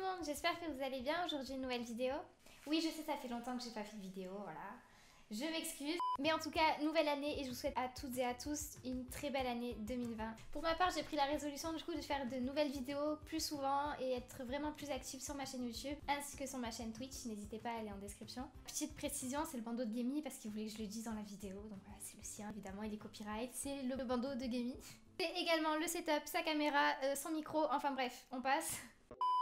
monde, j'espère que vous allez bien. Aujourd'hui une nouvelle vidéo. Oui, je sais, ça fait longtemps que j'ai pas fait de vidéo, voilà. Je m'excuse. Mais en tout cas, nouvelle année et je vous souhaite à toutes et à tous une très belle année 2020. Pour ma part, j'ai pris la résolution du coup de faire de nouvelles vidéos plus souvent et être vraiment plus active sur ma chaîne YouTube ainsi que sur ma chaîne Twitch. N'hésitez pas à aller en description. Petite précision, c'est le bandeau de Gamey parce qu'il voulait que je le dise dans la vidéo. Donc voilà, c'est le sien évidemment, il est copyright. C'est le bandeau de Gamey. C'est également le setup, sa caméra, son micro, enfin bref, on passe.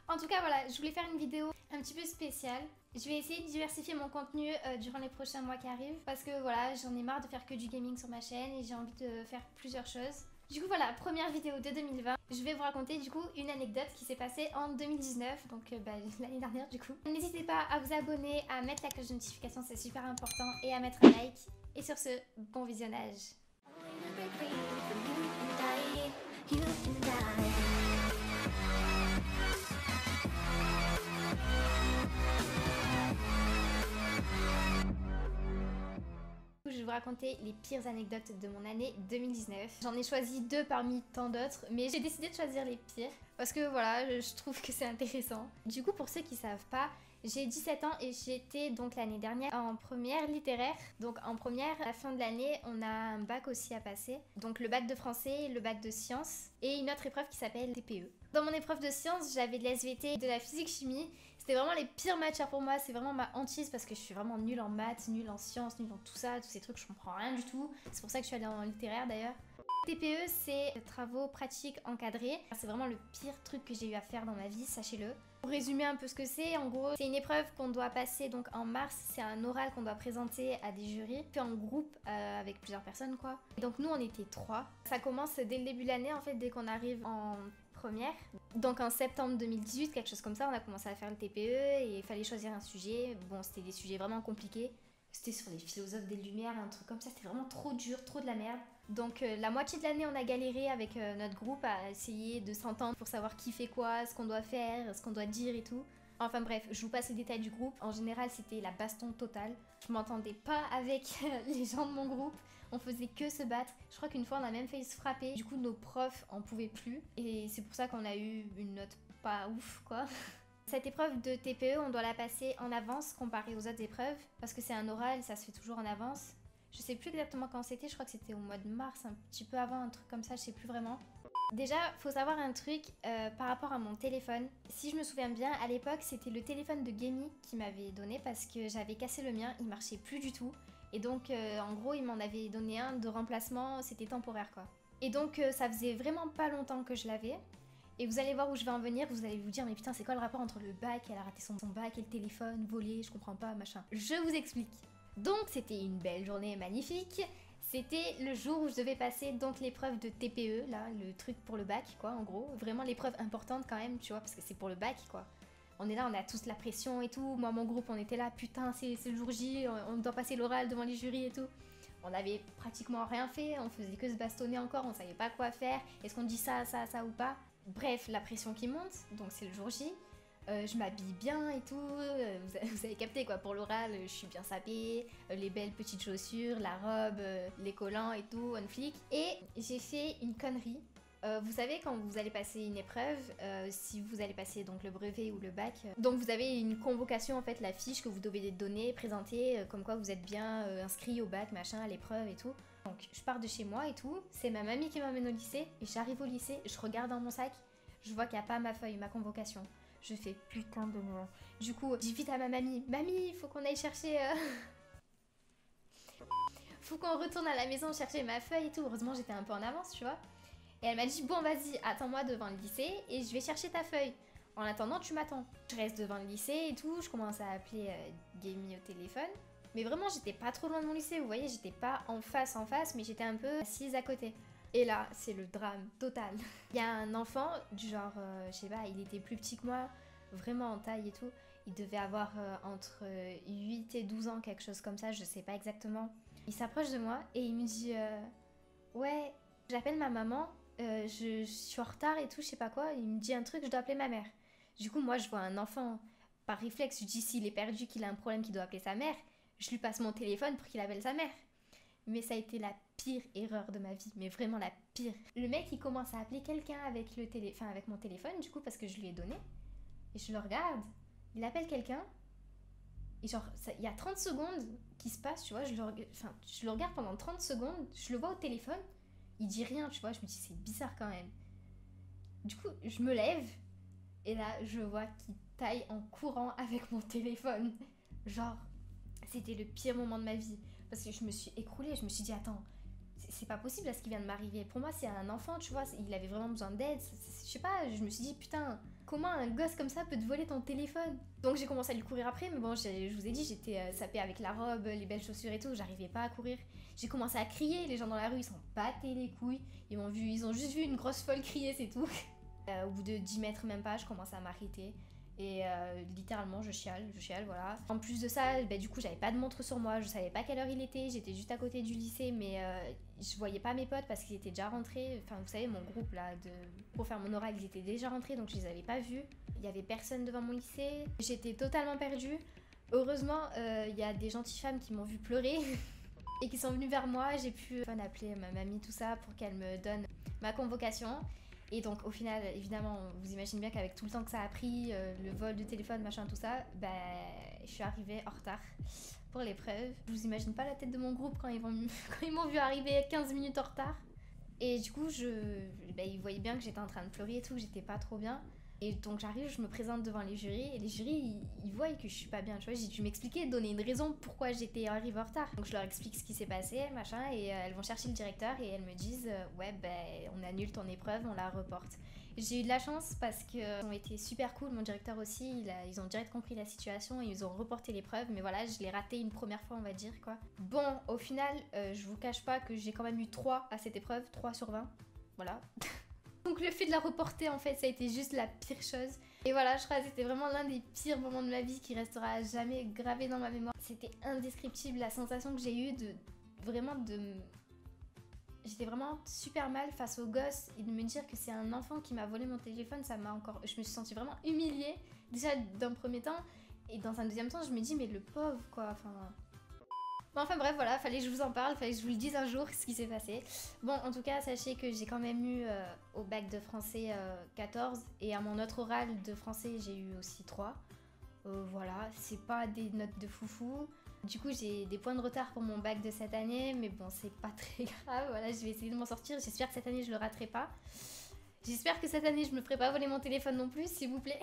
En tout cas voilà, je voulais faire une vidéo un petit peu spéciale. Je vais essayer de diversifier mon contenu durant les prochains mois qui arrivent. Parce que voilà, j'en ai marre de faire que du gaming sur ma chaîne et j'ai envie de faire plusieurs choses. Du coup voilà, première vidéo de 2020. Je vais vous raconter du coup une anecdote qui s'est passée en 2019. Donc l'année dernière du coup. N'hésitez pas à vous abonner, à mettre la cloche de notification, c'est super important. Et à mettre un like. Et sur ce, bon visionnage. Je vais vous raconter les pires anecdotes de mon année 2019. J'en ai choisi 2 parmi tant d'autres, mais j'ai décidé de choisir les pires parce que voilà, je trouve que c'est intéressant. Du coup, pour ceux qui savent pas, j'ai 17 ans et j'étais donc l'année dernière en première littéraire. Donc en première, à la fin de l'année, on a un bac aussi à passer. Donc le bac de français, le bac de sciences et une autre épreuve qui s'appelle TPE. Dans mon épreuve de sciences, j'avais de la SVT, de la physique-chimie. C'était vraiment les pires matières pour moi, c'est vraiment ma hantise parce que je suis vraiment nulle en maths, nulle en sciences, nulle en tout ça, tous ces trucs, je comprends rien du tout. C'est pour ça que je suis allée en littéraire d'ailleurs. TPE, c'est travaux pratiques encadrés. C'est vraiment le pire truc que j'ai eu à faire dans ma vie, sachez-le. Pour résumer un peu ce que c'est, en gros, c'est une épreuve qu'on doit passer donc en mars. C'est un oral qu'on doit présenter à des jurys, fait en groupe avec plusieurs personnes quoi. Et donc nous, on était 3. Ça commence dès le début de l'année en fait, dès qu'on arrive en première. Donc en septembre 2018, quelque chose comme ça, on a commencé à faire le TPE et il fallait choisir un sujet. Bon, c'était des sujets vraiment compliqués. C'était sur les philosophes des Lumières, un truc comme ça, c'était vraiment trop dur, trop de la merde. Donc la moitié de l'année, on a galéré avec notre groupe à essayer de s'entendre pour savoir qui fait quoi, ce qu'on doit faire, ce qu'on doit dire et tout. Enfin bref, je vous passe les détails du groupe. En général, c'était la baston totale. Je m'entendais pas avec les gens de mon groupe. On faisait que se battre. Je crois qu'une fois, on a même failli se frapper. Du coup, nos profs en pouvaient plus. Et c'est pour ça qu'on a eu une note pas ouf, quoi. Cette épreuve de TPE, on doit la passer en avance comparé aux autres épreuves. Parce que c'est un oral, ça se fait toujours en avance. Je sais plus exactement quand c'était. Je crois que c'était au mois de mars, un petit peu avant, un truc comme ça. Je sais plus vraiment. Déjà, faut savoir un truc par rapport à mon téléphone. Si je me souviens bien, à l'époque, c'était le téléphone de Gamey qui m'avait donné parce que j'avais cassé le mien, il marchait plus du tout. Et donc, en gros, il m'en avait donné un de remplacement, c'était temporaire quoi. Et donc, ça faisait vraiment pas longtemps que je l'avais. Et vous allez voir où je vais en venir, vous allez vous dire, mais putain, c'est quoi le rapport entre le bac, elle a raté son bac et le téléphone, volé, je comprends pas, machin. Je vous explique. Donc, c'était une belle journée magnifique. C'était le jour où je devais passer donc l'épreuve de TPE, là, le truc pour le bac, quoi, en gros. Vraiment l'épreuve importante quand même, tu vois, parce que c'est pour le bac, quoi. On est là, on a tous la pression et tout. Moi, mon groupe, on était là, putain, c'est le jour J, on doit passer l'oral devant les jurys et tout. On avait pratiquement rien fait, on faisait que se bastonner encore, on savait pas quoi faire. Est-ce qu'on dit ça, ça, ça ou pas? Bref, la pression qui monte, donc c'est le jour J. Je m'habille bien et tout, vous avez capté quoi, pour l'oral, je suis bien sapée, les belles petites chaussures, la robe, les collants et tout, on flic. Et j'ai fait une connerie. Vous savez quand vous allez passer une épreuve, si vous allez passer donc le brevet ou le bac, donc vous avez une convocation en fait, la fiche que vous devez donner, présenter, comme quoi vous êtes bien inscrit au bac, machin, à l'épreuve et tout. Donc je pars de chez moi et tout, c'est ma mamie qui m'emmène au lycée, et j'arrive au lycée, je regarde dans mon sac, je vois qu'il n'y a pas ma feuille, ma convocation. Je fais putain de merde. Du coup, je dis vite à ma mamie, mamie, faut qu'on aille chercher... faut qu'on retourne à la maison chercher ma feuille et tout. Heureusement, j'étais un peu en avance, tu vois. Et elle m'a dit, bon, vas-y, attends-moi devant le lycée et je vais chercher ta feuille. En attendant, tu m'attends. Je reste devant le lycée et tout, je commence à appeler Gamey au téléphone. Mais vraiment, j'étais pas trop loin de mon lycée, vous voyez, j'étais pas en face, mais j'étais un peu assise à côté. Et là, c'est le drame total. Il y a un enfant, du genre, je sais pas, il était plus petit que moi, vraiment en taille et tout. Il devait avoir entre 8 et 12 ans, quelque chose comme ça, je sais pas exactement. Il s'approche de moi et il me dit, ouais, j'appelle ma maman, je suis en retard et tout, je sais pas quoi. Il me dit un truc, je dois appeler ma mère. Du coup, moi, je vois un enfant, par réflexe, je dis s'il est perdu, qu'il a un problème, qu'il doit appeler sa mère, je lui passe mon téléphone pour qu'il appelle sa mère. Mais ça a été la pire erreur de ma vie, mais vraiment la pire. Le mec, il commence à appeler quelqu'un avec avec mon téléphone, du coup, parce que je lui ai donné. Et je le regarde, il appelle quelqu'un. Et genre, il y a 30 secondes qui se passent, tu vois, je le regarde pendant 30 secondes, je le vois au téléphone, il dit rien, tu vois, je me dis c'est bizarre quand même. Du coup, je me lève, et là, je vois qu'il taille en courant avec mon téléphone. Genre, c'était le pire moment de ma vie. Parce que je me suis écroulée, je me suis dit, attends, c'est pas possible là ce qui vient de m'arriver. Pour moi, c'est un enfant, tu vois, il avait vraiment besoin d'aide. Je sais pas, je me suis dit, putain, comment un gosse comme ça peut te voler ton téléphone? Donc j'ai commencé à lui courir après, mais bon, je vous ai dit, j'étais sapée avec la robe, les belles chaussures et tout, j'arrivais pas à courir. J'ai commencé à crier, les gens dans la rue, ils s'en battaient les couilles. Ils ont juste vu une grosse folle crier, c'est tout. Au bout de 10 mètres, même pas, je commençais à m'arrêter. Et littéralement, je chiale, voilà. En plus de ça, du coup, j'avais pas de montre sur moi, je savais pas quelle heure il était, j'étais juste à côté du lycée, mais je voyais pas mes potes parce qu'ils étaient déjà rentrés. Enfin, vous savez, mon groupe là, pour faire mon oral, ils étaient déjà rentrés, donc je les avais pas vus. Il y avait personne devant mon lycée, j'étais totalement perdue. Heureusement, il y a des gentilles femmes qui m'ont vu pleurer et qui sont venues vers moi. J'ai pu appeler ma mamie, tout ça, pour qu'elle me donne ma convocation. Et donc au final, évidemment, vous imaginez bien qu'avec tout le temps que ça a pris, le vol de téléphone, machin, tout ça, je suis arrivée en retard pour l'épreuve. Je vous imagine pas la tête de mon groupe quand ils m'ont vu arriver 15 minutes en retard. Et du coup, ils voyaient bien que j'étais en train de pleurer et tout, j'étais pas trop bien. Et donc j'arrive, je me présente devant les jurys, et les jurys, ils voient que je suis pas bien, tu vois. J'ai dû m'expliquer, donner une raison pourquoi j'étais arrivée en retard. Donc je leur explique ce qui s'est passé, machin, et elles vont chercher le directeur, et elles me disent ouais, on annule ton épreuve, on la reporte. J'ai eu de la chance parce qu'ils ont été super cool, mon directeur aussi, ils ont direct compris la situation, et ils ont reporté l'épreuve, mais voilà, je l'ai raté une première fois, on va dire, quoi. Bon, au final, je vous cache pas que j'ai quand même eu 3 à cette épreuve, 3 sur 20, voilà. Donc le fait de la reporter, en fait, ça a été juste la pire chose. Et voilà, je crois que c'était vraiment l'un des pires moments de ma vie qui restera jamais gravé dans ma mémoire. C'était indescriptible, la sensation que j'ai eue J'étais vraiment super mal face au gosse, et de me dire que c'est un enfant qui m'a volé mon téléphone, ça m'a encore... Je me suis sentie vraiment humiliée, déjà d'un premier temps, et dans un deuxième temps, je me dis mais le pauvre, quoi, enfin... Bon, enfin bref, voilà, fallait que je vous en parle, fallait que je vous le dise un jour ce qui s'est passé. Bon, en tout cas, sachez que j'ai quand même eu au bac de français 14, et à mon autre oral de français, j'ai eu aussi 3. Voilà, c'est pas des notes de foufou. Du coup, j'ai des points de retard pour mon bac de cette année, mais bon, c'est pas très grave. Voilà, je vais essayer de m'en sortir. J'espère que cette année, je le raterai pas. J'espère que cette année, je me ferai pas voler mon téléphone non plus, s'il vous plaît.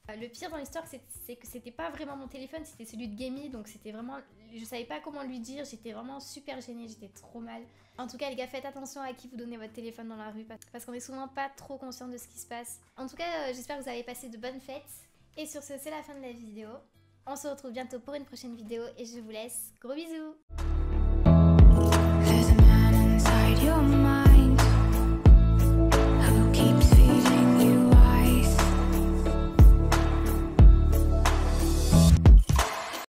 Le pire dans l'histoire, c'est que c'était pas vraiment mon téléphone, c'était celui de Gamey, donc c'était vraiment... Je savais pas comment lui dire, j'étais vraiment super gênée, j'étais trop mal. En tout cas, les gars, faites attention à qui vous donnez votre téléphone dans la rue, parce qu'on est souvent pas trop conscient de ce qui se passe. En tout cas, j'espère que vous avez passé de bonnes fêtes. Et sur ce, c'est la fin de la vidéo. On se retrouve bientôt pour une prochaine vidéo, et je vous laisse. Gros bisous!